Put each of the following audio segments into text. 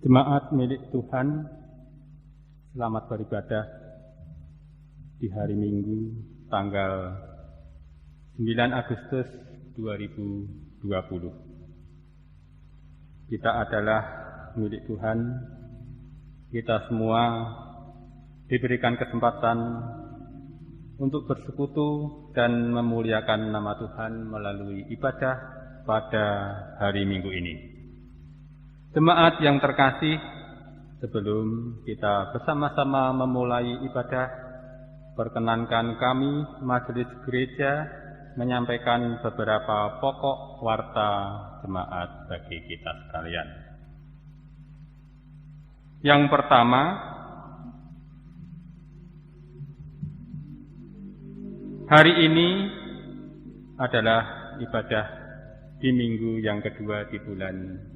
Jemaat milik Tuhan, selamat beribadah di hari Minggu tanggal 9 Agustus 2020. Kita adalah milik Tuhan, kita semua diberikan kesempatan untuk bersekutu dan memuliakan nama Tuhan melalui ibadah pada hari Minggu ini. Jemaat yang terkasih, sebelum kita bersama-sama memulai ibadah, perkenankan kami, Majelis Gereja, menyampaikan beberapa pokok warta jemaat bagi kita sekalian. Yang pertama, hari ini adalah ibadah di minggu yang kedua di bulan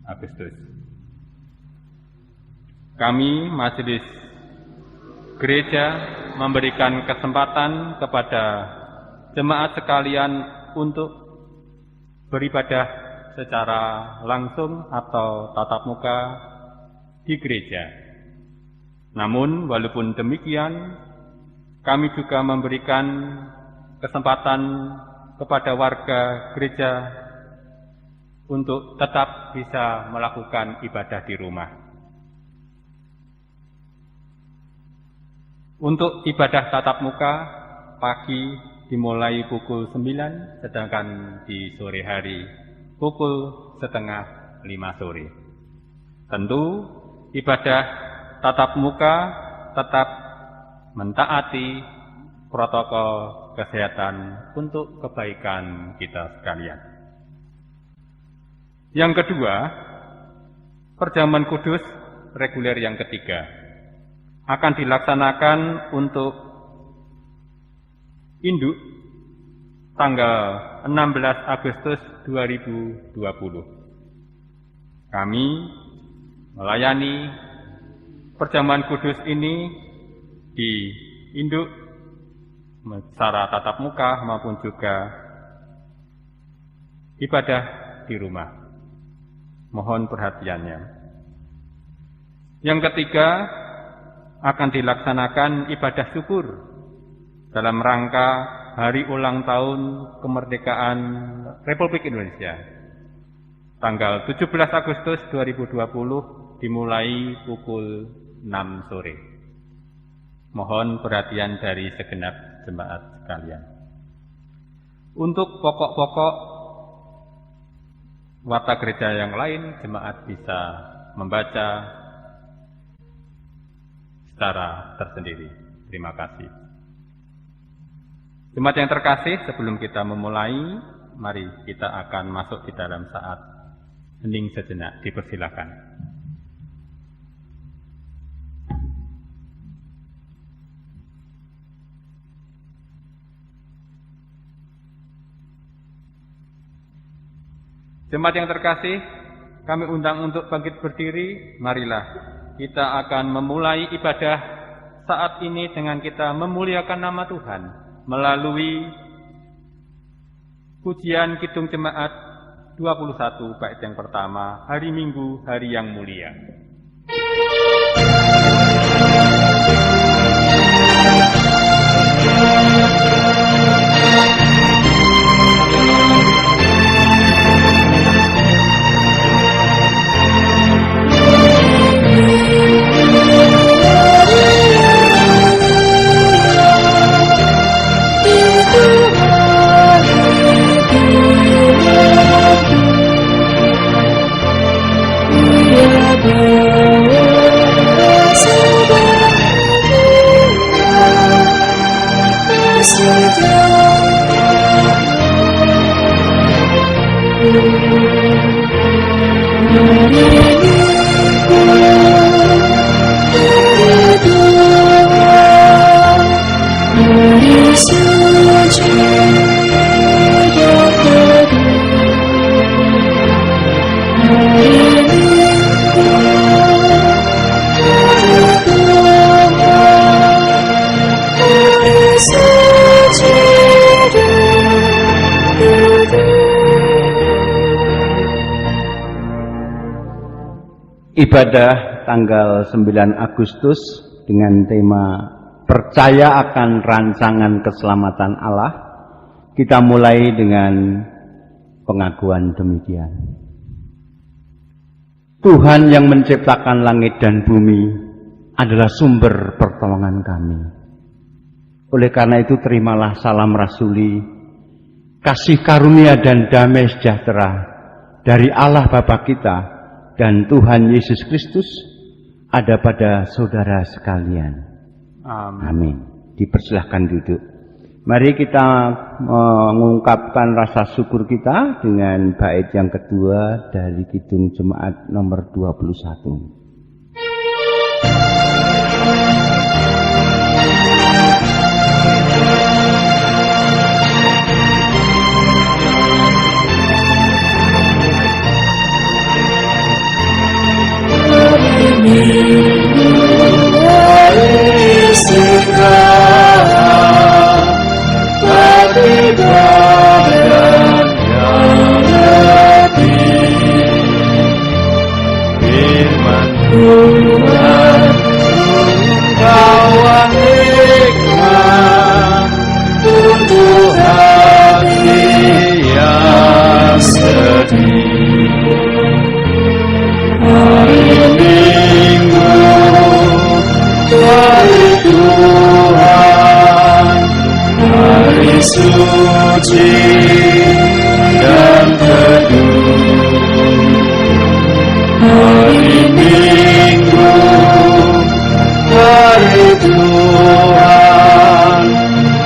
Agustus. Kami, Majelis Gereja, memberikan kesempatan kepada jemaat sekalian untuk beribadah secara langsung atau tatap muka di gereja. Namun, walaupun demikian, kami juga memberikan kesempatan kepada warga gereja untuk tetap bisa melakukan ibadah di rumah. Untuk ibadah tatap muka, pagi dimulai pukul 9, sedangkan di sore hari pukul 4:30 sore. Tentu, ibadah tatap muka tetap mentaati protokol kesehatan untuk kebaikan kita sekalian. Yang kedua, perjamuan kudus reguler yang ketiga akan dilaksanakan untuk induk tanggal 16 Agustus 2020. Kami melayani perjamuan kudus ini di induk secara tatap muka maupun juga ibadah di rumah. Mohon perhatiannya. Yang ketiga, akan dilaksanakan ibadah syukur dalam rangka hari ulang tahun kemerdekaan Republik Indonesia. Tanggal 17 Agustus 2020 dimulai pukul 6 sore. Mohon perhatian dari segenap jemaat sekalian. Untuk pokok-pokok warta gereja yang lain, jemaat bisa membaca secara tersendiri. Terima kasih. Jemaat yang terkasih, sebelum kita memulai, mari kita akan masuk di dalam saat hening sejenak. Dipersilakan. Jemaat yang terkasih, kami undang untuk bangkit berdiri. Marilah kita akan memulai ibadah saat ini dengan kita memuliakan nama Tuhan melalui pujian Kidung Jemaat 21 bait yang pertama, hari Minggu, hari yang mulia. ibadah tanggal 9 Agustus dengan tema percaya akan rancangan keselamatan Allah. Kita mulai dengan pengakuan demikian. Tuhan yang menciptakan langit dan bumi adalah sumber pertolongan kami. Oleh karena itu terimalah salam rasuli, kasih karunia dan damai sejahtera dari Allah Bapa kita dan Tuhan Yesus Kristus ada pada saudara sekalian. Amin. Dipersilahkan duduk. Mari kita mengungkapkan rasa syukur kita dengan bait yang kedua dari Kidung Jemaat nomor 21. Suci dan teduh, hari Minggu, hari Tuhan,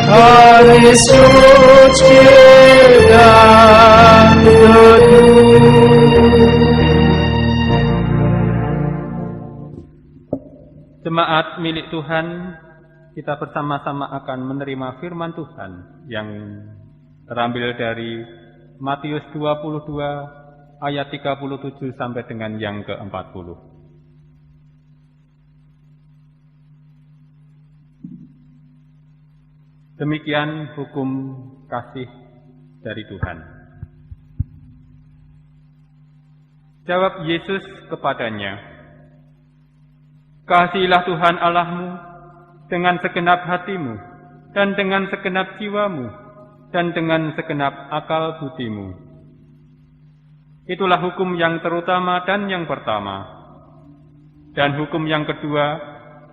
hari suci dan teduh. Jemaat milik Tuhan, kita bersama-sama akan menerima firman Tuhan yang terambil dari Matius 22 ayat 37 sampai dengan yang ke-40. Demikian hukum kasih dari Tuhan. Jawab Yesus kepadanya, "Kasihilah Tuhan Allahmu dengan segenap hatimu, dan dengan segenap jiwamu, dan dengan segenap akal budimu. Itulah hukum yang terutama dan yang pertama. Dan hukum yang kedua,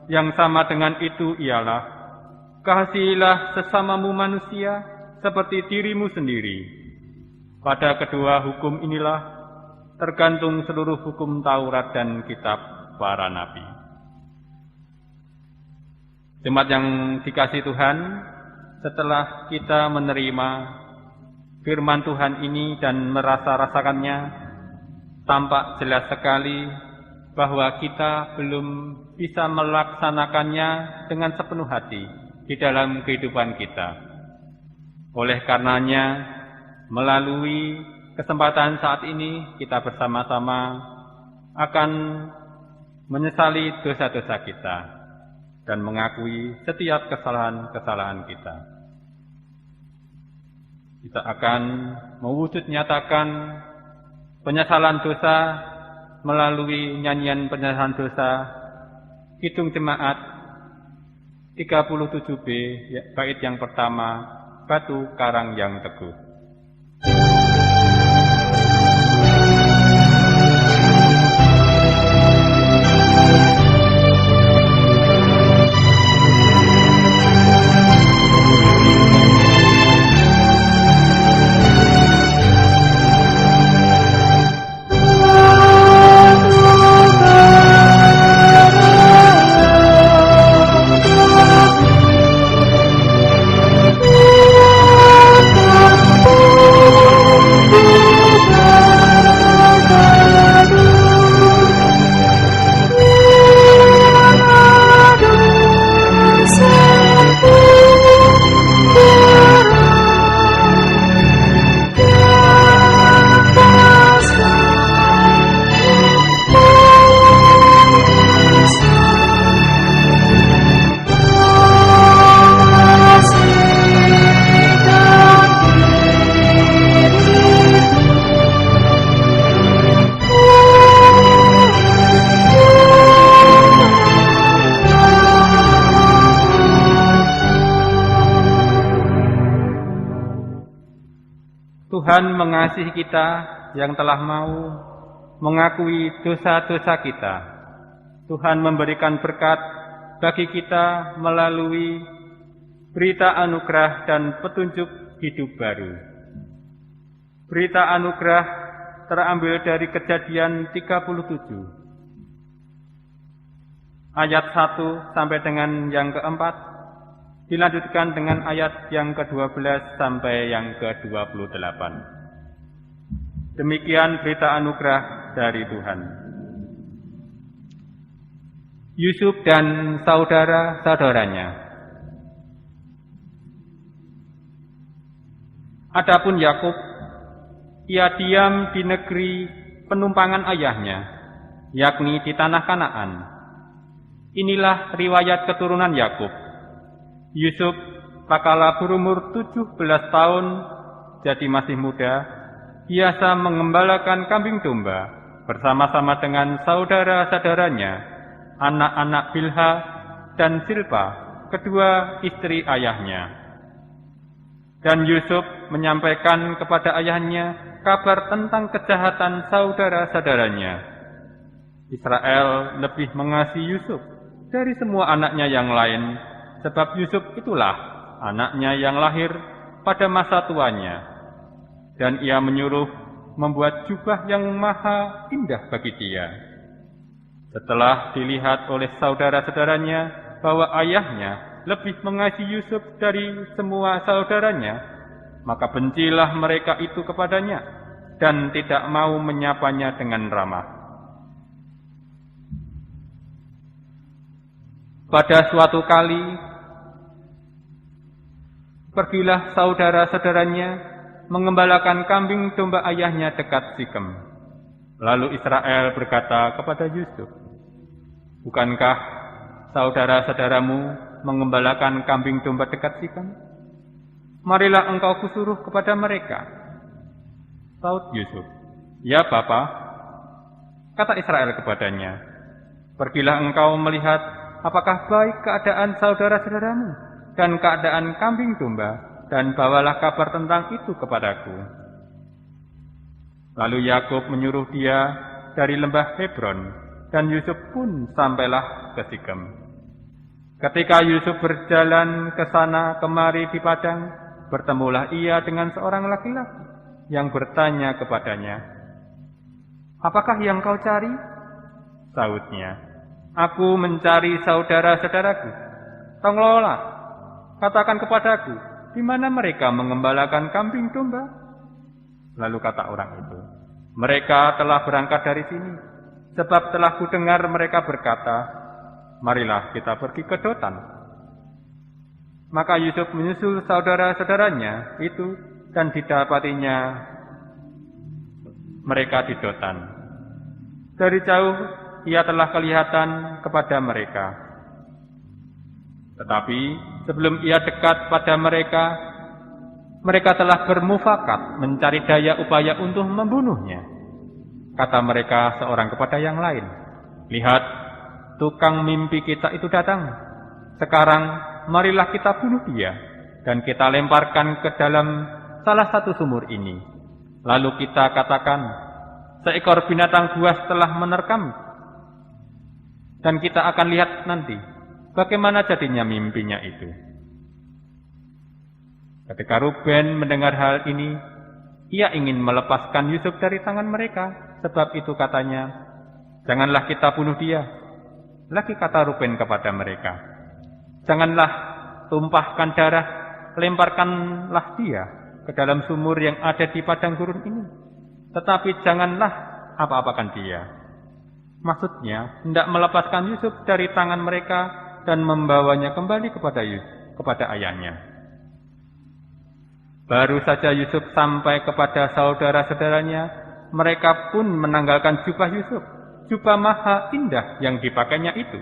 yang sama dengan itu ialah, kasihilah sesamamu manusia seperti dirimu sendiri. Pada kedua hukum inilah tergantung seluruh hukum Taurat dan kitab para nabi." Jemaat yang dikasihi Tuhan, setelah kita menerima firman Tuhan ini dan merasa-rasakannya, tampak jelas sekali bahwa kita belum bisa melaksanakannya dengan sepenuh hati di dalam kehidupan kita. Oleh karenanya, melalui kesempatan saat ini, kita bersama-sama akan menyesali dosa-dosa kita dan mengakui setiap kesalahan-kesalahan kita. Kita akan mewujud nyatakan penyesalan dosa melalui nyanyian penyesalan dosa Kidung Jemaat 37B, bait yang pertama, Batu Karang yang Teguh. Tuhan mengasihi kita yang telah mau mengakui dosa-dosa kita. Tuhan memberikan berkat bagi kita melalui berita anugerah dan petunjuk hidup baru. Berita anugerah terambil dari Kejadian 37 ayat 1 sampai dengan yang keempat, dilanjutkan dengan ayat yang ke-12 sampai yang ke-28. Demikian berita anugerah dari Tuhan. Yusuf dan saudara-saudaranya. Adapun Yakub, ia diam di negeri penumpangan ayahnya, yakni di tanah Kanaan. Inilah riwayat keturunan Yakub. Yusuf takala berumur 17 tahun, jadi masih muda, biasa mengembalakan kambing domba bersama-sama dengan saudara-saudaranya, anak-anak Bilha dan Silpa, kedua istri ayahnya. Dan Yusuf menyampaikan kepada ayahnya kabar tentang kejahatan saudara-saudaranya. Israel lebih mengasihi Yusuf dari semua anaknya yang lain, sebab Yusuf itulah anaknya yang lahir pada masa tuanya. Dan ia menyuruh membuat jubah yang maha indah bagi dia. Setelah dilihat oleh saudara-saudaranya bahwa ayahnya lebih mengasihi Yusuf dari semua saudaranya, maka bencilah mereka itu kepadanya dan tidak mau menyapanya dengan ramah. Pada suatu kali, pergilah saudara-saudaranya mengembalakan kambing domba ayahnya dekat Sikem. Lalu Israel berkata kepada Yusuf, "Bukankah saudara-saudaramu mengembalakan kambing domba dekat Sikem? Marilah engkau kusuruh kepada mereka." Saud Yusuf, "Ya Bapa." Kata Israel kepadanya, "Pergilah engkau melihat apakah baik keadaan saudara-saudaramu dan keadaan kambing domba, dan bawalah kabar tentang itu kepadaku." Lalu Yakub menyuruh dia dari lembah Hebron, dan Yusuf pun sampailah ke Sikem. Ketika Yusuf berjalan ke sana kemari di padang, bertemulah ia dengan seorang laki-laki yang bertanya kepadanya, "Apakah yang kau cari?" Sautnya, "Aku mencari saudara-saudaraku. Tolonglah, katakan kepadaku, di mana mereka mengembalakan kambing domba?" Lalu kata orang itu, "Mereka telah berangkat dari sini, sebab telah kudengar mereka berkata, 'Marilah kita pergi ke Dotan.'" Maka Yusuf menyusul saudara-saudaranya itu, dan didapatinya mereka di Dotan. Dari jauh ia telah kelihatan kepada mereka. Tetapi sebelum ia dekat pada mereka, mereka telah bermufakat mencari daya upaya untuk membunuhnya. Kata mereka seorang kepada yang lain, "Lihat, tukang mimpi kita itu datang. Sekarang marilah kita bunuh dia, dan kita lemparkan ke dalam salah satu sumur ini. Lalu kita katakan, seekor binatang buas telah menerkam. Dan kita akan lihat nanti bagaimana jadinya mimpinya itu." Ketika Ruben mendengar hal ini, ia ingin melepaskan Yusuf dari tangan mereka. Sebab itu katanya, "Janganlah kita bunuh dia." Lagi kata Ruben kepada mereka, "Janganlah tumpahkan darah, lemparkanlah dia ke dalam sumur yang ada di padang gurun ini. Tetapi janganlah apa-apakan dia." Maksudnya, hendak melepaskan Yusuf dari tangan mereka dan membawanya kembali kepada ayahnya. Baru saja Yusuf sampai kepada saudara-saudaranya, mereka pun menanggalkan jubah Yusuf, jubah maha indah yang dipakainya itu.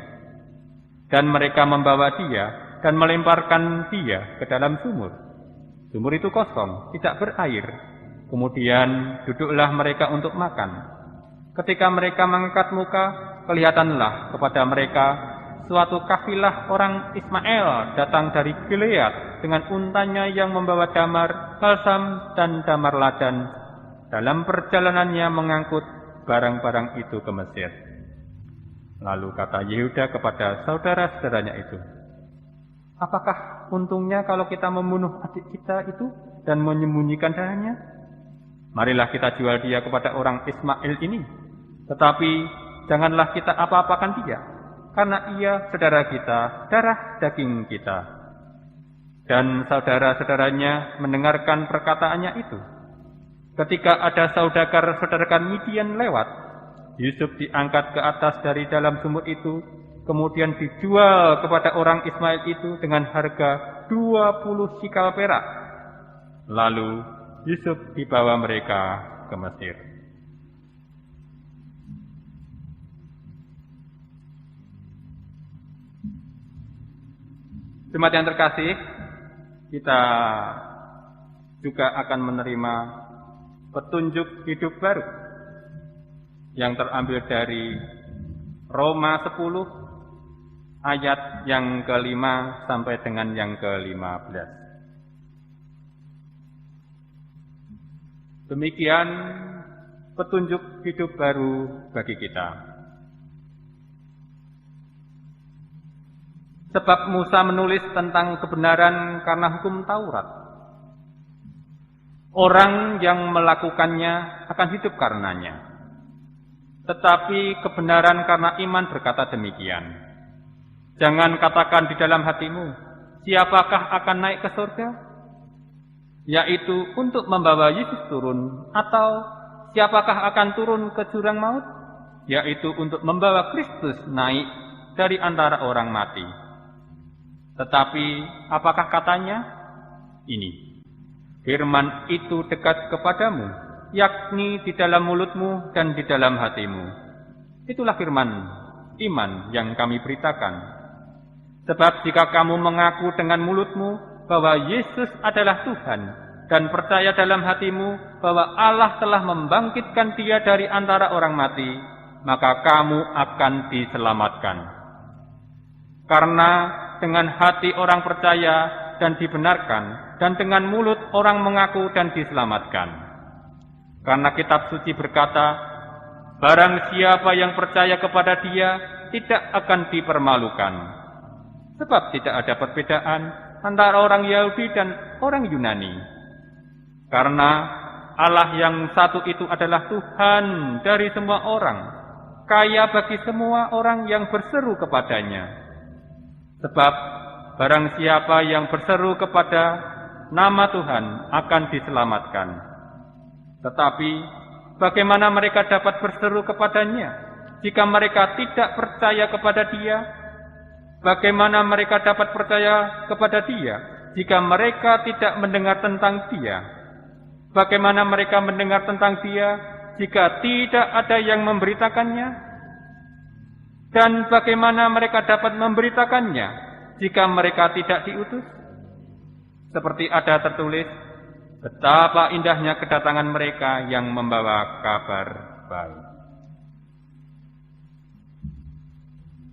Dan mereka membawa dia dan melemparkan dia ke dalam sumur. Sumur itu kosong, tidak berair. Kemudian duduklah mereka untuk makan. Ketika mereka mengangkat muka, kelihatanlah kepada mereka suatu kafilah orang Ismail datang dari Gilead dengan untanya yang membawa damar, balsam, dan damar ladan. Dalam perjalanannya mengangkut barang-barang itu ke Mesir. Lalu kata Yehuda kepada saudara-saudaranya itu, apakah untungnya kalau kita membunuh adik kita itu dan menyembunyikan darahnya? Marilah kita jual dia kepada orang Ismail ini. Tetapi janganlah kita apa-apakan dia, karena ia saudara kita, darah daging kita. Dan saudara-saudaranya mendengarkan perkataannya itu. Ketika ada saudagar-saudagar Midian lewat, Yusuf diangkat ke atas dari dalam sumur itu, kemudian dijual kepada orang Ismail itu dengan harga 20 sikal perak. Lalu Yusuf dibawa mereka ke Mesir. Jemaat yang terkasih, kita juga akan menerima petunjuk hidup baru yang terambil dari Roma 10 ayat yang ke-5 sampai dengan yang ke-15. Demikian petunjuk hidup baru bagi kita. Sebab Musa menulis tentang kebenaran karena hukum Taurat. Orang yang melakukannya akan hidup karenanya. Tetapi kebenaran karena iman berkata demikian. Jangan katakan di dalam hatimu, siapakah akan naik ke surga? Yaitu untuk membawa Yesus turun. Atau siapakah akan turun ke jurang maut? Yaitu untuk membawa Kristus naik dari antara orang mati. Tetapi apakah katanya? Ini, firman itu dekat kepadamu, yakni di dalam mulutmu dan di dalam hatimu. Itulah firman iman yang kami beritakan. Sebab jika kamu mengaku dengan mulutmu bahwa Yesus adalah Tuhan dan percaya dalam hatimu bahwa Allah telah membangkitkan Dia dari antara orang mati, maka kamu akan diselamatkan. Karena dengan hati orang percaya dan dibenarkan, dan dengan mulut orang mengaku dan diselamatkan. Karena kitab suci berkata, barang siapa yang percaya kepada Dia tidak akan dipermalukan. Sebab tidak ada perbedaan antara orang Yahudi dan orang Yunani. Karena Allah yang satu itu adalah Tuhan dari semua orang, kaya bagi semua orang yang berseru kepadanya. Sebab barang siapa yang berseru kepada nama Tuhan akan diselamatkan. Tetapi bagaimana mereka dapat berseru kepadanya jika mereka tidak percaya kepada Dia? Bagaimana mereka dapat percaya kepada Dia jika mereka tidak mendengar tentang Dia? Bagaimana mereka mendengar tentang Dia jika tidak ada yang memberitakannya? Dan bagaimana mereka dapat memberitakannya jika mereka tidak diutus? Seperti ada tertulis, betapa indahnya kedatangan mereka yang membawa kabar baik.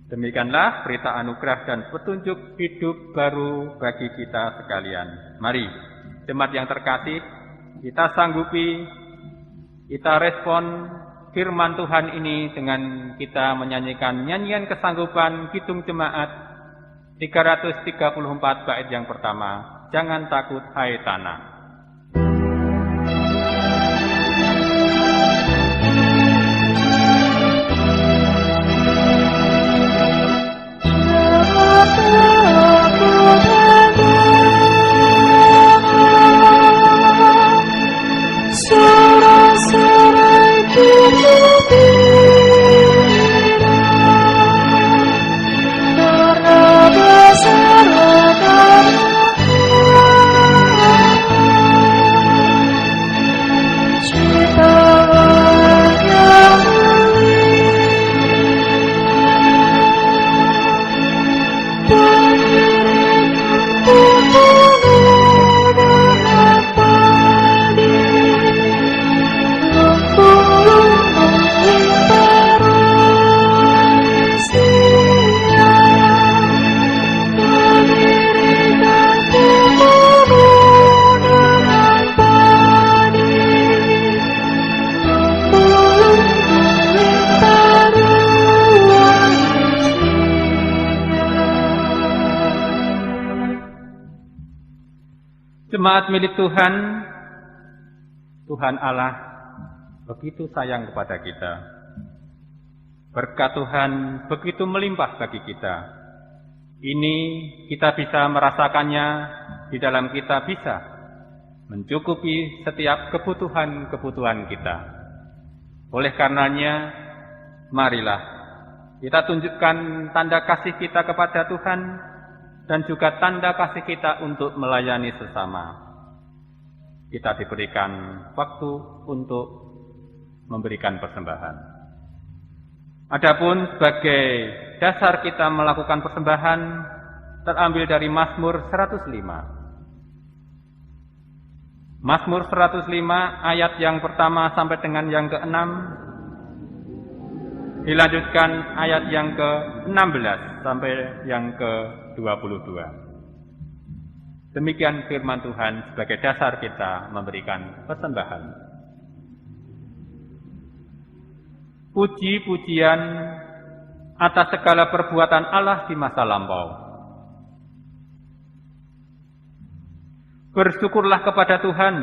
Demikianlah berita anugerah dan petunjuk hidup baru bagi kita sekalian. Mari, jemaat yang terkasih, kita sanggupi, kita respon firman Tuhan ini dengan kita menyanyikan nyanyian kesanggupan Kidung Jemaat 334 bait yang pertama. Jangan takut hai tanah. Karena besar Jemaat milik Tuhan, Tuhan Allah begitu sayang kepada kita. Berkat Tuhan begitu melimpah bagi kita. Ini kita bisa merasakannya di dalam kita bisa mencukupi setiap kebutuhan-kebutuhan kita. Oleh karenanya, marilah kita tunjukkan tanda kasih kita kepada Tuhan dan juga tanda kasih kita untuk melayani sesama. Kita diberikan waktu untuk memberikan persembahan. Adapun sebagai dasar kita melakukan persembahan terambil dari Mazmur 105. Mazmur 105 ayat yang pertama sampai dengan yang ke-6, dilanjutkan ayat yang ke-16 sampai yang ke-22. Demikian firman Tuhan sebagai dasar kita memberikan persembahan. Puji-pujian atas segala perbuatan Allah di masa lampau. Bersyukurlah kepada Tuhan,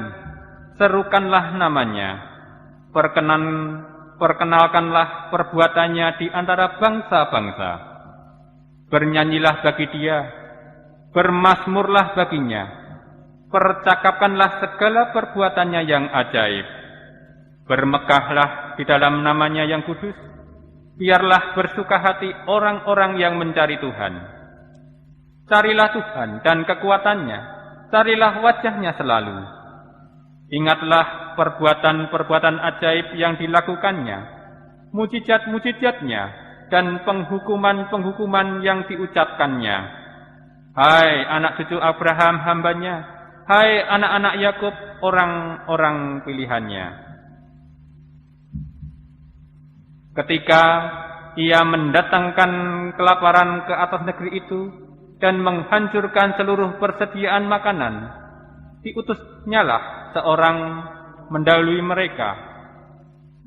serukanlah namanya, perkenalkanlah perbuatannya di antara bangsa-bangsa. Bernyanyilah bagi Dia, bermazmurlah baginya, percakapkanlah segala perbuatannya yang ajaib. Bermegahlah di dalam namanya yang kudus, biarlah bersuka hati orang-orang yang mencari Tuhan. Carilah Tuhan dan kekuatannya, carilah wajahnya selalu. Ingatlah perbuatan-perbuatan ajaib yang dilakukannya, mujizat-mujizatnya, dan penghukuman-penghukuman yang diucapkannya. Hai anak cucu Abraham hambanya, hai anak-anak Yakub orang-orang pilihannya. Ketika Ia mendatangkan kelaparan ke atas negeri itu dan menghancurkan seluruh persediaan makanan, diutusnyalah seorang mendahului mereka,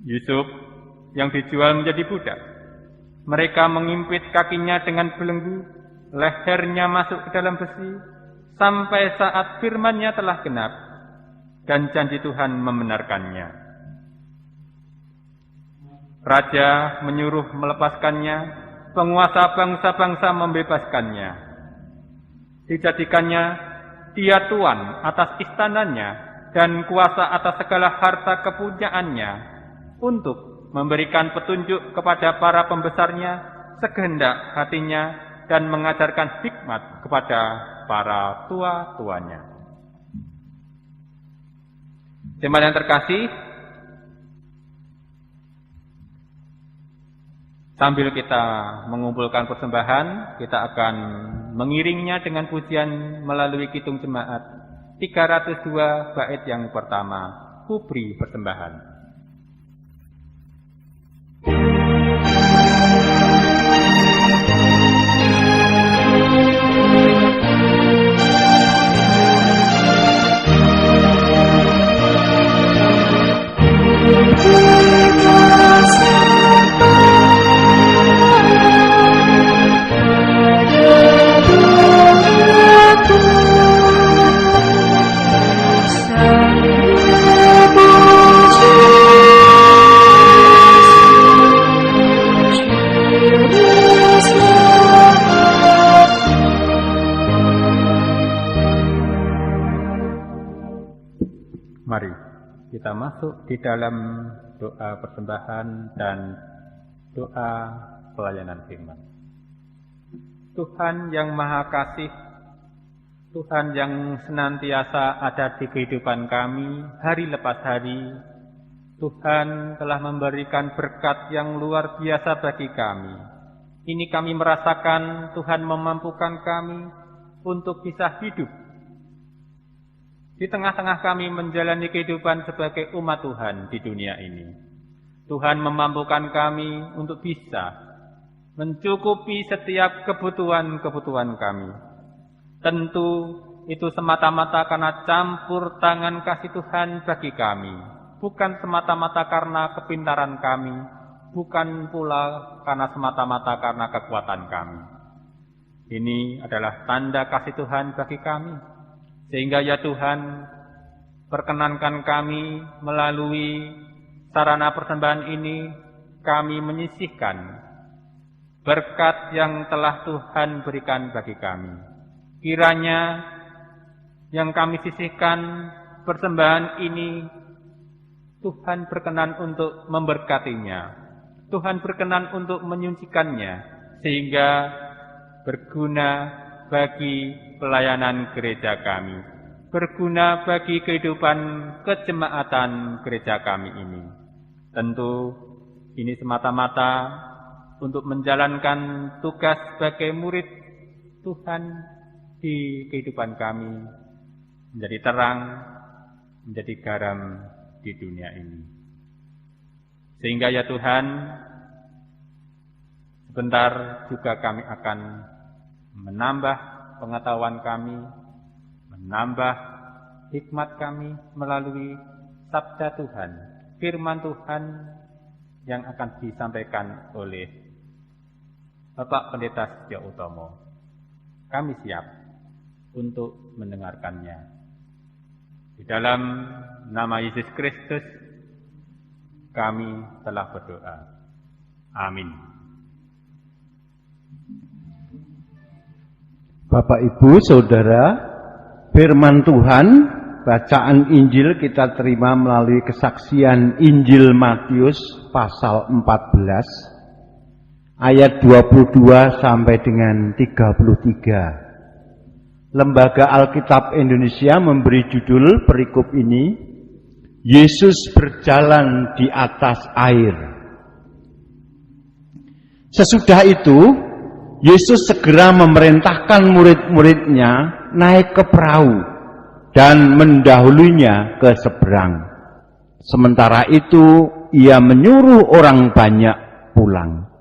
Yusuf yang dijual menjadi budak. Mereka mengimpit kakinya dengan belenggu, lehernya masuk ke dalam besi, sampai saat firman-Nya telah genap dan janji Tuhan membenarkannya. Raja menyuruh melepaskannya, penguasa bangsa-bangsa membebaskannya. Dijadikannya Dia tuan atas istananya dan kuasa atas segala harta kepunyaannya, untuk memberikan petunjuk kepada para pembesarnya sekehendak hatinya dan mengajarkan hikmat kepada para tua-tuanya. Jemaat yang terkasih, sambil kita mengumpulkan persembahan, kita akan mengiringnya dengan pujian melalui Kidung Jemaat 302 bait yang pertama, Kubri Persembahan. Mari kita masuk di dalam doa persembahan dan doa pelayanan firman. Tuhan yang Maha Kasih, Tuhan yang senantiasa ada di kehidupan kami hari lepas hari, Tuhan telah memberikan berkat yang luar biasa bagi kami. Ini kami merasakan Tuhan memampukan kami untuk bisa hidup di tengah-tengah kami menjalani kehidupan sebagai umat Tuhan di dunia ini. Tuhan memampukan kami untuk bisa mencukupi setiap kebutuhan-kebutuhan kami. Tentu itu semata-mata karena campur tangan kasih Tuhan bagi kami, bukan semata-mata karena kepintaran kami, bukan pula karena semata-mata karena kekuatan kami. Ini adalah tanda kasih Tuhan bagi kami. Sehingga ya Tuhan, perkenankan kami melalui sarana persembahan ini, kami menyisihkan berkat yang telah Tuhan berikan bagi kami. Kiranya yang kami sisihkan persembahan ini, Tuhan berkenan untuk memberkatinya. Tuhan berkenan untuk menyucikannya, sehingga berguna bagi pelayanan gereja kami, berguna bagi kehidupan kejemaatan gereja kami ini. Tentu ini semata-mata untuk menjalankan tugas sebagai murid Tuhan di kehidupan kami, menjadi terang, menjadi garam di dunia ini. Sehingga ya Tuhan, sebentar juga kami akan menambah pengetahuan kami, menambah hikmat kami melalui sabda Tuhan, firman Tuhan yang akan disampaikan oleh Bapak Pendeta Setyo Utomo. Kami siap untuk mendengarkannya. Di dalam nama Yesus Kristus, kami telah berdoa. Amin. Bapak, Ibu, Saudara, firman Tuhan, bacaan Injil kita terima melalui kesaksian Injil Matius pasal 14, ayat 22 sampai dengan 33. Lembaga Alkitab Indonesia memberi judul perikop ini, Yesus berjalan di atas air. Sesudah itu, Yesus segera memerintahkan murid-muridnya naik ke perahu dan mendahulunya ke seberang. Sementara itu, ia menyuruh orang banyak pulang.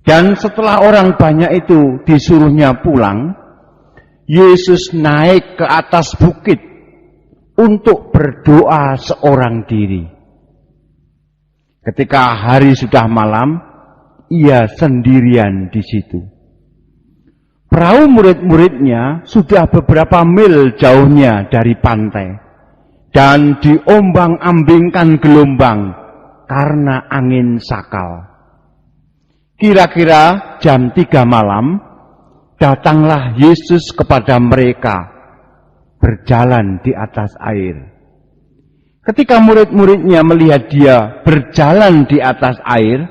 Dan setelah orang banyak itu disuruhnya pulang, Yesus naik ke atas bukit untuk berdoa seorang diri. Ketika hari sudah malam, ia sendirian di situ. Perahu murid-muridnya sudah beberapa mil jauhnya dari pantai dan diombang-ambingkan gelombang karena angin sakal. Kira-kira jam 3 malam, datanglah Yesus kepada mereka berjalan di atas air. Ketika murid-muridnya melihat dia berjalan di atas air,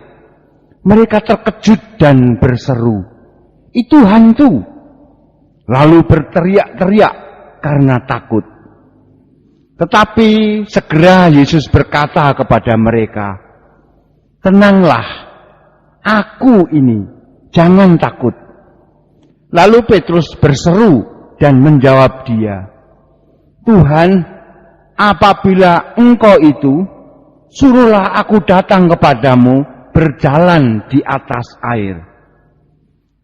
mereka terkejut dan berseru, "Itu hantu!" Lalu berteriak-teriak karena takut. Tetapi segera Yesus berkata kepada mereka, "Tenanglah, aku ini, jangan takut." Lalu Petrus berseru dan menjawab dia, "Tuhan, apabila Engkau itu, suruhlah aku datang kepadamu berjalan di atas air."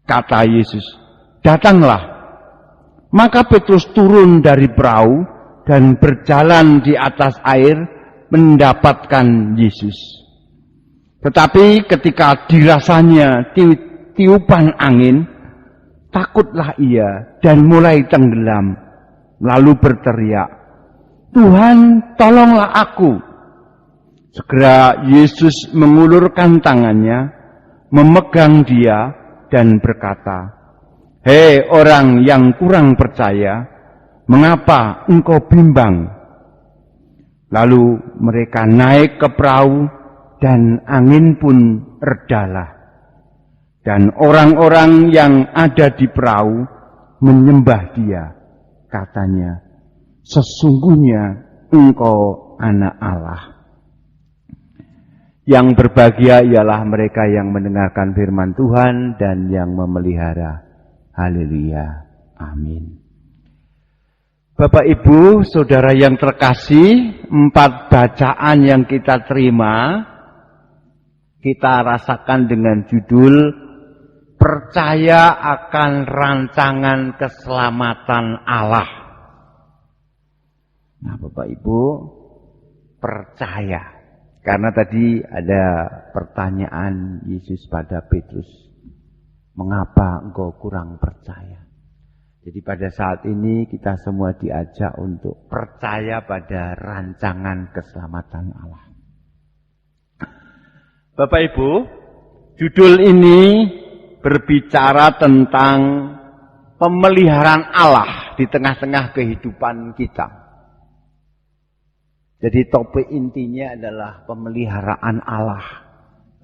Kata Yesus, "Datanglah." Maka Petrus turun dari perahu dan berjalan di atas air mendapatkan Yesus. Tetapi ketika dirasanya tiupan angin, takutlah ia dan mulai tenggelam, lalu berteriak, "Tuhan, tolonglah aku." Segera Yesus mengulurkan tangannya, memegang dia dan berkata, "Hei orang yang kurang percaya, mengapa engkau bimbang?" Lalu mereka naik ke perahu dan angin pun redalah. Dan orang-orang yang ada di perahu menyembah dia. Katanya, "Sesungguhnya engkau anak Allah." Yang berbahagia ialah mereka yang mendengarkan firman Tuhan dan yang memelihara. Haleluya. Amin. Bapak, Ibu, Saudara yang terkasih, 4 bacaan yang kita terima, kita rasakan dengan judul Percaya akan rancangan keselamatan Allah. Nah, Bapak Ibu, percaya. Karena tadi ada pertanyaan Yesus pada Petrus, "Mengapa engkau kurang percaya?" Jadi pada saat ini kita semua diajak untuk percaya pada rancangan keselamatan Allah. Bapak Ibu, judul ini berbicara tentang pemeliharaan Allah di tengah-tengah kehidupan kita. Jadi topik intinya adalah pemeliharaan Allah,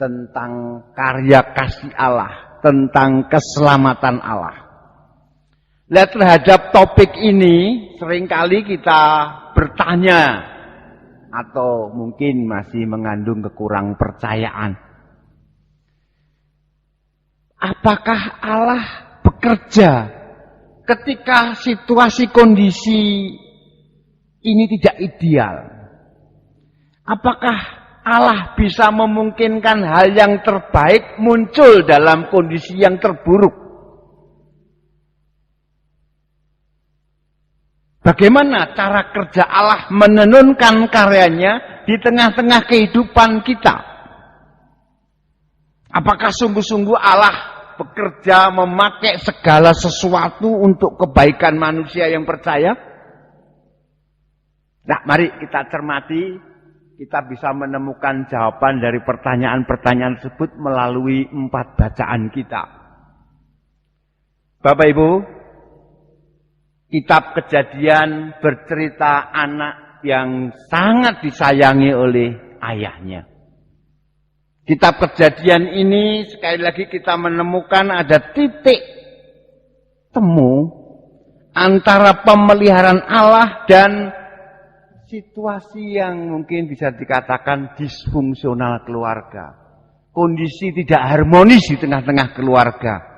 tentang karya kasih Allah, tentang keselamatan Allah. Lihat terhadap topik ini seringkali kita bertanya atau mungkin masih mengandung kekurang percayaan. Apakah Allah bekerja ketika situasi kondisi ini tidak ideal? Apakah Allah bisa memungkinkan hal yang terbaik muncul dalam kondisi yang terburuk? Bagaimana cara kerja Allah menenunkan karyanya di tengah-tengah kehidupan kita? Apakah sungguh-sungguh Allah bekerja memakai segala sesuatu untuk kebaikan manusia yang percaya? Nah, mari kita cermati, kita bisa menemukan jawaban dari pertanyaan-pertanyaan tersebut melalui 4 bacaan kita. Bapak Ibu, kitab Kejadian bercerita anak yang sangat disayangi oleh ayahnya. Kitab Kejadian ini sekali lagi kita menemukan ada titik temu antara pemeliharaan Allah dan situasi yang mungkin bisa dikatakan disfungsional keluarga. Kondisi tidak harmonis di tengah-tengah keluarga.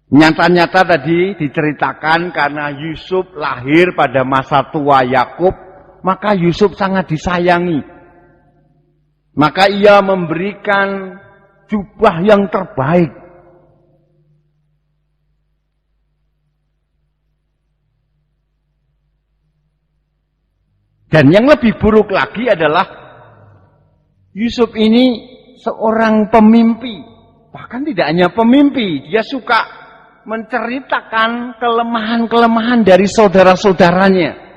Nyata-nyata tadi diceritakan karena Yusuf lahir pada masa tua Yakub, maka Yusuf sangat disayangi. Maka ia memberikan jubah yang terbaik. Dan yang lebih buruk lagi adalah Yusuf ini seorang pemimpi. Bahkan tidak hanya pemimpi, dia suka menceritakan kelemahan-kelemahan dari saudara-saudaranya.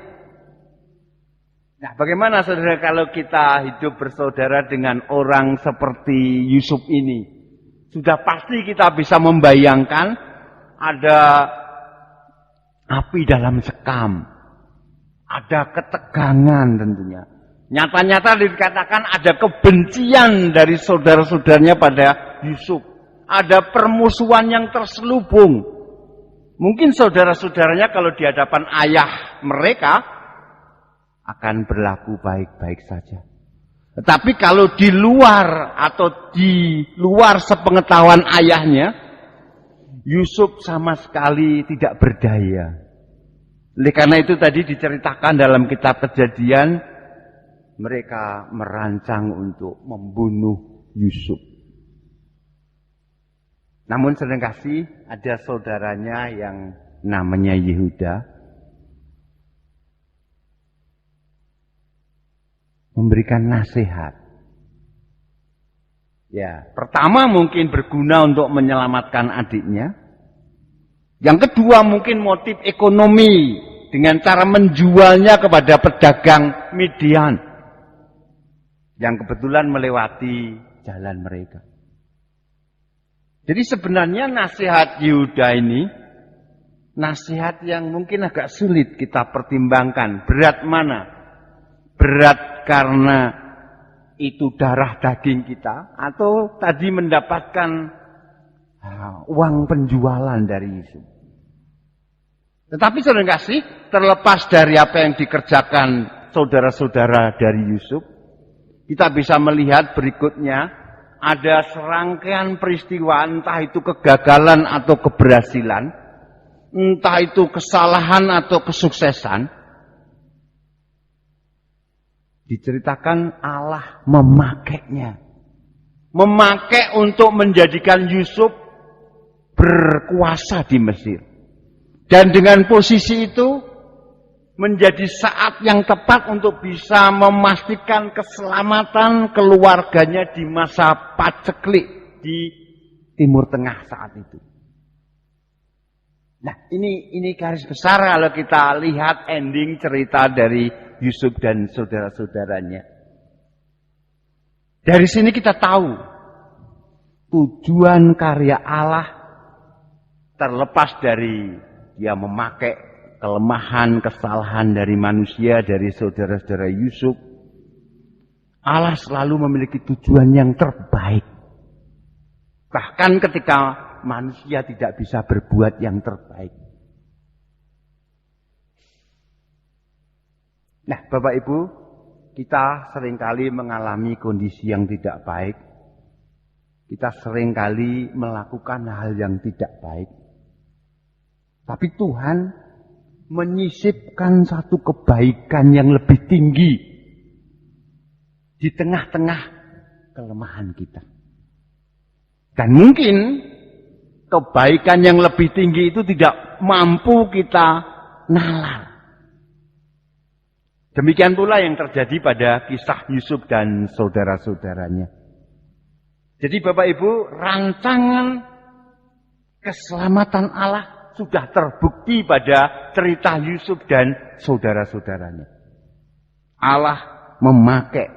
Nah, bagaimana saudara kalau kita hidup bersaudara dengan orang seperti Yusuf ini? Sudah pasti kita bisa membayangkan ada api dalam sekam. Ada ketegangan tentunya. Nyata-nyata dikatakan ada kebencian dari saudara-saudaranya pada Yusuf. Ada permusuhan yang terselubung. Mungkin saudara-saudaranya kalau di hadapan ayah mereka akan berlaku baik-baik saja. Tetapi kalau di luar atau di luar sepengetahuan ayahnya, Yusuf sama sekali tidak berdaya. Oleh karena itu tadi diceritakan dalam kitab Kejadian, mereka merancang untuk membunuh Yusuf. Namun sedang kasih ada saudaranya yang namanya Yehuda memberikan nasihat. Ya, pertama mungkin berguna untuk menyelamatkan adiknya. Yang kedua mungkin motif ekonomi dengan cara menjualnya kepada pedagang Midian yang kebetulan melewati jalan mereka. Jadi sebenarnya nasihat Yehuda ini nasihat yang mungkin agak sulit kita pertimbangkan. Berat mana? Berat karena itu darah daging kita atau tadi mendapatkan uang penjualan dari Yusuf. Tetapi saudara kasih, terlepas dari apa yang dikerjakan saudara-saudara dari Yusuf, kita bisa melihat berikutnya ada serangkaian peristiwa, entah itu kegagalan atau keberhasilan, entah itu kesalahan atau kesuksesan. Diceritakan Allah memakainya. Memakai untuk menjadikan Yusuf berkuasa di Mesir. Dan dengan posisi itu menjadi saat yang tepat untuk bisa memastikan keselamatan keluarganya di masa paceklik di Timur Tengah saat itu. Nah, ini garis besar kalau kita lihat ending cerita dari Yusuf dan saudara-saudaranya. Dari sini kita tahu tujuan karya Allah terlepas dari dia memakai kelemahan, kesalahan dari manusia, dari saudara-saudara Yusuf. Allah selalu memiliki tujuan yang terbaik. Bahkan ketika manusia tidak bisa berbuat yang terbaik. Nah, Bapak Ibu, kita seringkali mengalami kondisi yang tidak baik. Kita seringkali melakukan hal yang tidak baik. Tapi Tuhan menyisipkan satu kebaikan yang lebih tinggi di tengah-tengah kelemahan kita. Dan mungkin kebaikan yang lebih tinggi itu tidak mampu kita nalar. Demikian pula yang terjadi pada kisah Yusuf dan saudara-saudaranya. Jadi Bapak Ibu, rancangan keselamatan Allah sudah terbukti pada cerita Yusuf dan saudara-saudaranya. Allah memakai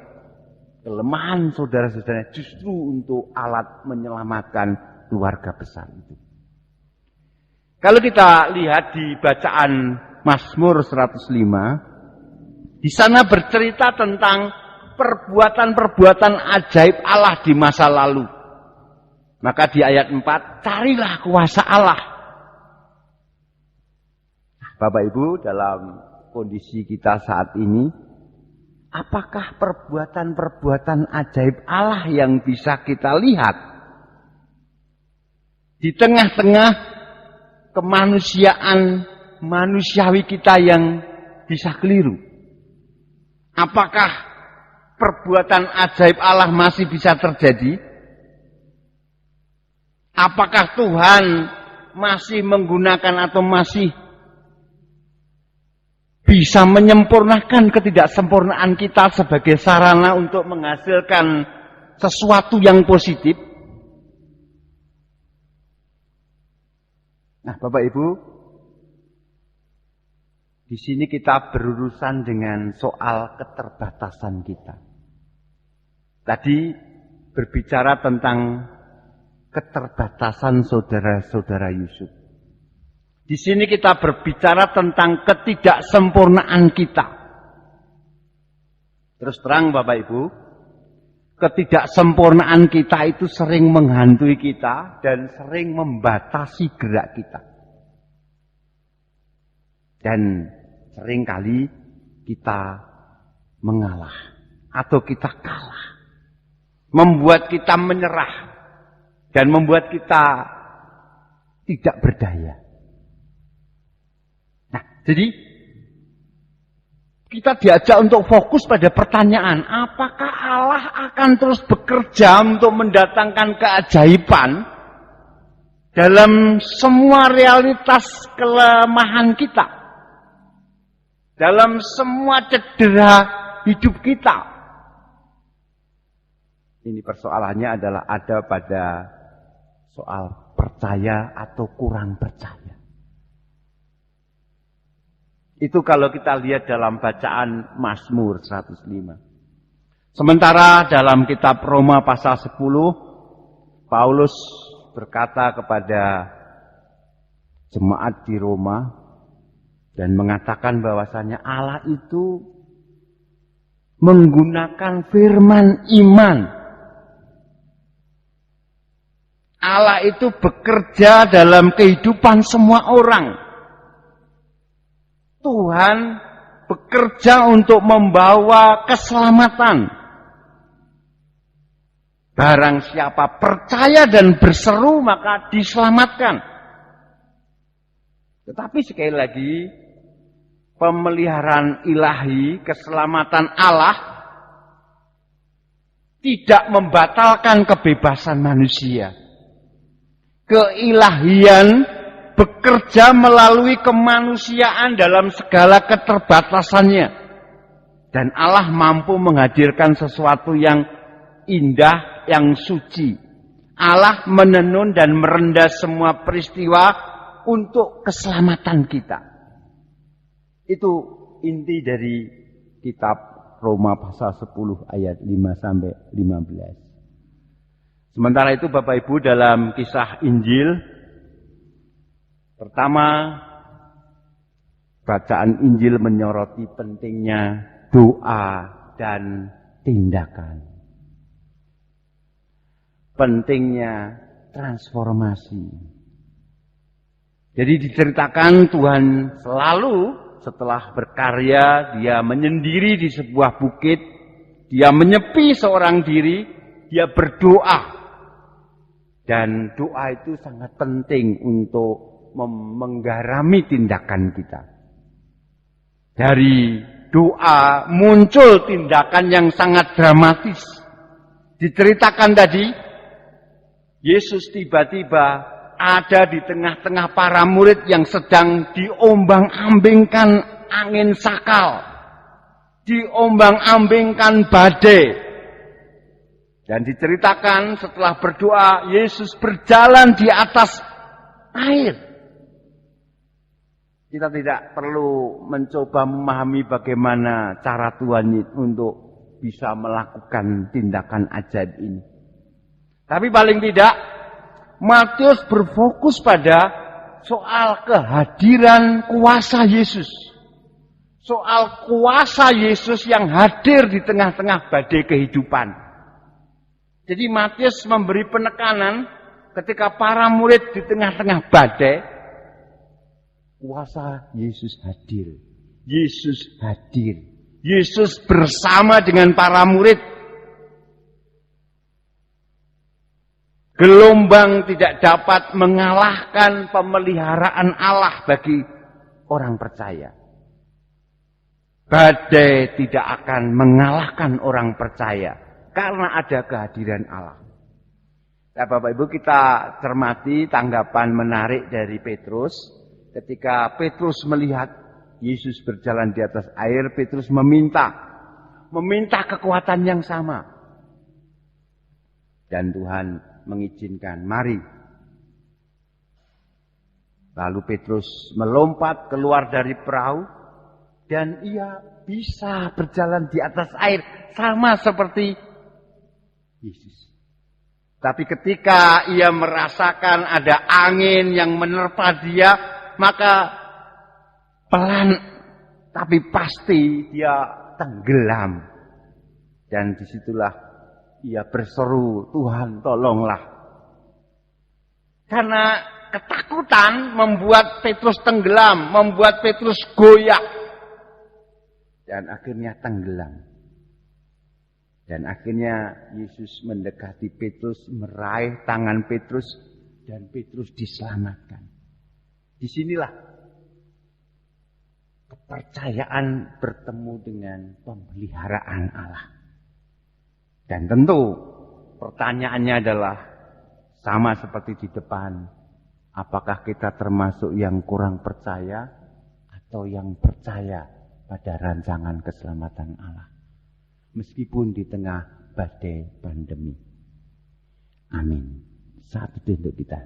kelemahan saudara-saudaranya justru untuk alat menyelamatkan keluarga besar itu. Kalau kita lihat di bacaan Mazmur 105, di sana bercerita tentang perbuatan-perbuatan ajaib Allah di masa lalu. Maka di ayat 4, carilah kuasa Allah. Bapak Ibu, dalam kondisi kita saat ini, apakah perbuatan-perbuatan ajaib Allah yang bisa kita lihat di tengah-tengah kemanusiaan manusiawi kita yang bisa keliru? Apakah perbuatan ajaib Allah masih bisa terjadi? Apakah Tuhan masih menggunakan atau masih bisa menyempurnakan ketidaksempurnaan kita sebagai sarana untuk menghasilkan sesuatu yang positif? Nah, Bapak Ibu, di sini kita berurusan dengan soal keterbatasan kita. Tadi berbicara tentang keterbatasan saudara-saudara Yusuf. Di sini kita berbicara tentang ketidaksempurnaan kita. Terus terang Bapak Ibu, ketidaksempurnaan kita itu sering menghantui kita dan sering membatasi gerak kita. Dan seringkali kita mengalah atau kita kalah. Membuat kita menyerah dan membuat kita tidak berdaya. Nah, jadi kita diajak untuk fokus pada pertanyaan, apakah Allah akan terus bekerja untuk mendatangkan keajaiban dalam semua realitas kelemahan kita, dalam semua cedera hidup kita? Ini persoalannya adalah ada pada soal percaya atau kurang percaya. Itu kalau kita lihat dalam bacaan Mazmur 105. Sementara dalam kitab Roma pasal 10, Paulus berkata kepada jemaat di Roma dan mengatakan bahwasanya Allah itu menggunakan firman iman. Allah itu bekerja dalam kehidupan semua orang. Tuhan bekerja untuk membawa keselamatan. Barang siapa percaya dan berseru maka diselamatkan. Tetapi sekali lagi, pemeliharaan ilahi, keselamatan Allah tidak membatalkan kebebasan manusia. Keilahian bekerja melalui kemanusiaan dalam segala keterbatasannya. Dan Allah mampu menghadirkan sesuatu yang indah, yang suci. Allah menenun dan merendah semua peristiwa untuk keselamatan kita. Itu inti dari kitab Roma pasal 10 ayat 5 sampai 15. Sementara itu Bapak Ibu, dalam kisah Injil, pertama bacaan Injil menyoroti pentingnya doa dan tindakan. Pentingnya transformasi. Jadi diceritakan Tuhan selalu setelah berkarya, dia menyendiri di sebuah bukit, dia menyepi seorang diri, dia berdoa. Dan doa itu sangat penting untuk menggarami tindakan kita. Dari doa muncul tindakan yang sangat dramatis. Diceritakan tadi, Yesus tiba-tiba ada di tengah-tengah para murid yang sedang diombang-ambingkan angin sakal, diombang-ambingkan badai. Dan diceritakan setelah berdoa, Yesus berjalan di atas air. Kita tidak perlu mencoba memahami bagaimana cara Tuhan untuk bisa melakukan tindakan ajaib ini. Tapi paling tidak, Matius berfokus pada soal kehadiran kuasa Yesus. Soal kuasa Yesus yang hadir di tengah-tengah badai kehidupan. Jadi Matius memberi penekanan ketika para murid di tengah-tengah badai, kuasa Yesus hadir. Yesus hadir. Yesus bersama dengan para murid. Gelombang tidak dapat mengalahkan pemeliharaan Allah bagi orang percaya. Badai tidak akan mengalahkan orang percaya karena ada kehadiran Allah. Nah, Bapak Ibu, kita cermati tanggapan menarik dari Petrus. Ketika Petrus melihat Yesus berjalan di atas air, Petrus meminta kekuatan yang sama. Dan Tuhan mengizinkan, mari. Lalu Petrus melompat keluar dari perahu dan ia bisa berjalan di atas air sama seperti Yesus. Tapi ketika ia merasakan ada angin yang menerpa dia, maka pelan tapi pasti dia tenggelam. Dan disitulah ia berseru, Tuhan tolonglah. Karena ketakutan membuat Petrus tenggelam, membuat Petrus goyah. Dan akhirnya tenggelam. Dan akhirnya Yesus mendekati Petrus, meraih tangan Petrus, dan Petrus diselamatkan. Disinilah kepercayaan bertemu dengan pemeliharaan Allah. Dan tentu pertanyaannya adalah sama seperti di depan. Apakah kita termasuk yang kurang percaya atau yang percaya pada rancangan keselamatan Allah? Meskipun di tengah badai pandemi. Amin. Saat itu untuk kita.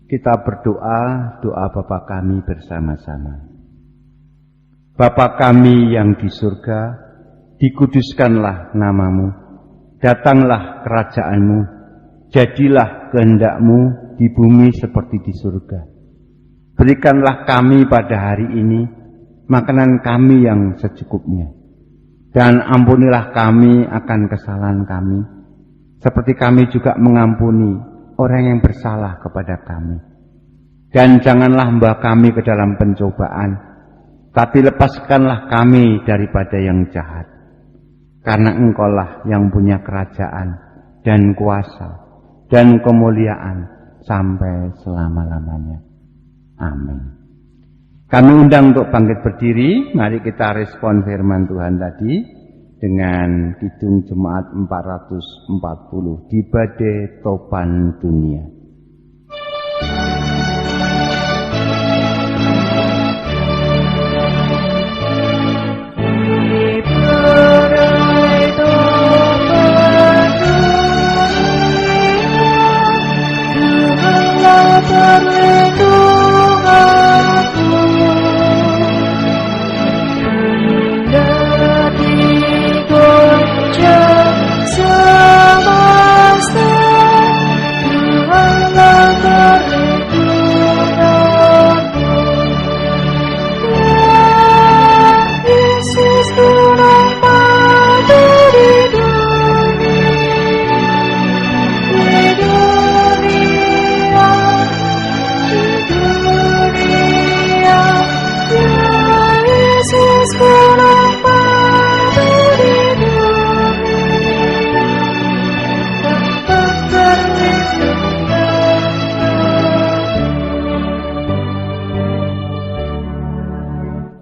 Kita berdoa, doa Bapa kami bersama-sama. Bapa kami yang di surga, dikuduskanlah namamu, datanglah kerajaanmu, jadilah kehendak-mu di bumi seperti di surga. Berikanlah kami pada hari ini makanan kami yang secukupnya, dan ampunilah kami akan kesalahan kami, seperti kami juga mengampuni orang yang bersalah kepada kami. Dan janganlah membawa kami ke dalam pencobaan, tapi lepaskanlah kami daripada yang jahat. Karena Engkaulah yang punya kerajaan dan kuasa dan kemuliaan sampai selama-lamanya. Amin. Kami undang untuk bangkit berdiri. Mari kita respon firman Tuhan tadi dengan Kidung Jemaat 440 di badai topan dunia.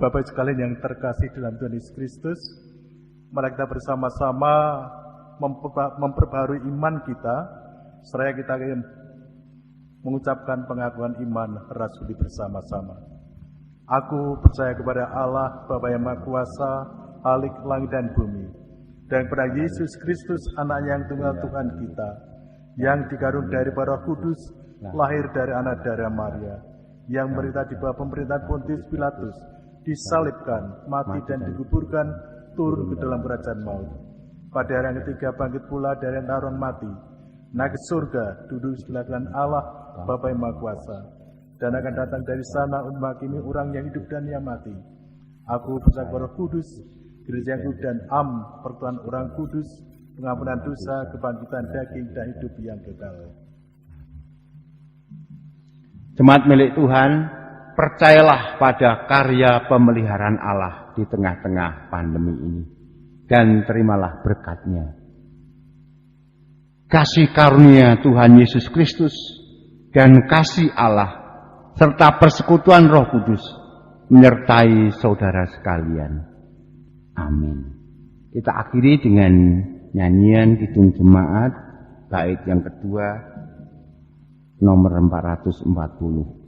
Bapak sekalian yang terkasih dalam Tuhan Yesus Kristus, mari kita bersama-sama memperbarui iman kita, seraya kita mengucapkan pengakuan iman rasuli bersama-sama. Aku percaya kepada Allah, Bapa yang Maha Kuasa, Khalik langit dan bumi, dan kepada Yesus Kristus, Anaknya yang tunggal Tuhan kita, yang dikaruniai dari Roh Kudus, lahir dari anak darah Maria, yang menderita di bawah pemerintahan Pontius Pilatus, disalibkan, mati dan dikuburkan, turun ke dalam kerajaan maut. Pada hari yang ketiga bangkit pula dari antara orang mati, naik ke surga, duduk sebelah kanan Allah, Bapa yang Maha Kuasa, dan akan datang dari sana untuk menghakimi orang yang hidup dan yang mati. Aku percaya kepada Roh Kudus, gereja yang kudus dan persekutuan orang kudus, pengampunan dosa, kebangkitan daging dan hidup yang kekal. Jemaat milik Tuhan, percayalah pada karya pemeliharaan Allah di tengah-tengah pandemi ini, dan terimalah berkat-Nya. Kasih karunia Tuhan Yesus Kristus dan kasih Allah serta persekutuan Roh Kudus menyertai saudara sekalian. Amin. Kita akhiri dengan nyanyian Kidung Jemaat bait yang kedua nomor 440.